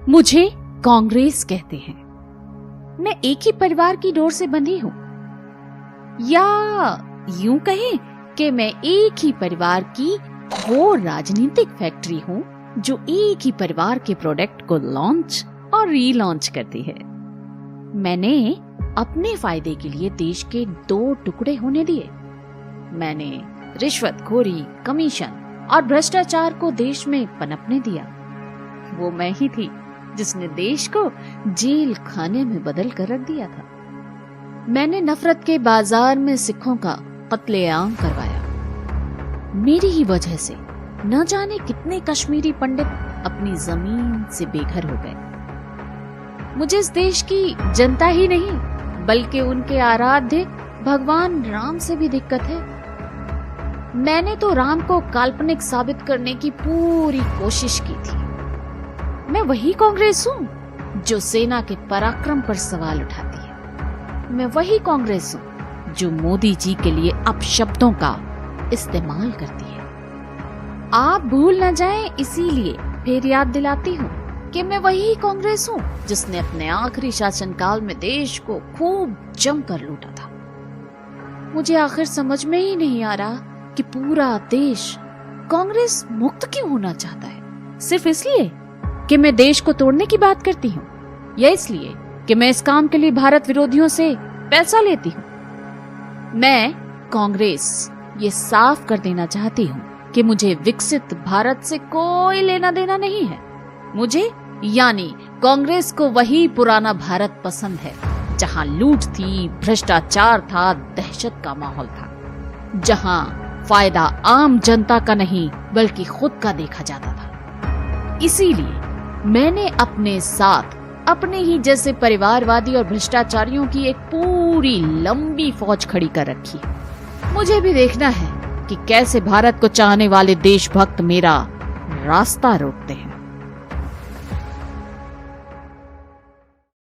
मुझे कांग्रेस कहते हैं। मैं एक ही परिवार की डोर से बंधी हूं, या यूं कहें कि मैं एक ही परिवार की वो राजनीतिक फैक्ट्री हूं जो एक ही परिवार के प्रोडक्ट को लॉन्च और रीलॉन्च करती है। मैंने अपने फायदे के लिए देश के 2 टुकड़े होने दिए। मैंने रिश्वतखोरी, कमीशन और भ्रष्टाचार को देश में पनपने दिया। वो मैं ही थी जिसने देश को जेल खाने में बदल कर रख दिया था। मैंने नफरत के बाजार में सिखों का कत्लेआम करवाया। मेरी ही वजह से न जाने कितने कश्मीरी पंडित अपनी जमीन से बेघर हो गए। मुझे इस देश की जनता ही नहीं बल्कि उनके आराध्य भगवान राम से भी दिक्कत है। मैंने तो राम को काल्पनिक साबित करने की पूरी कोशिश की थी। मैं वही कांग्रेस हूं जो सेना के पराक्रम पर सवाल उठाती है। मैं वही कांग्रेस हूं जो मोदी जी के लिए अपशब्दों का इस्तेमाल करती है। आप भूल न जाएं, इसीलिए फिर याद दिलाती हूं कि मैं वही कांग्रेस हूं जिसने अपने आखिरी शासनकाल में देश को खूब जमकर लूटा था। मुझे आखिर समझ में ही नहीं आ रहा कि पूरा देश कांग्रेस मुक्त क्यों होना चाहता है। सिर्फ इसलिए कि मैं देश को तोड़ने की बात करती हूँ, या इसलिए कि मैं इस काम के लिए भारत विरोधियों से पैसा लेती हूँ। मैं कांग्रेस ये साफ कर देना चाहती हूँ कि मुझे विकसित भारत से कोई लेना देना नहीं है। मुझे यानी कांग्रेस को वही पुराना भारत पसंद है जहाँ लूट थी, भ्रष्टाचार था, दहशत का माहौल था, जहाँ फायदा आम जनता का नहीं बल्कि खुद का देखा जाता था। इसीलिए मैंने अपने साथ अपने ही जैसे परिवारवादी और भ्रष्टाचारियों की एक पूरी लंबी फौज खड़ी कर रखी है। मुझे भी देखना है कि कैसे भारत को चाहने वाले देशभक्त मेरा रास्ता रोकते हैं।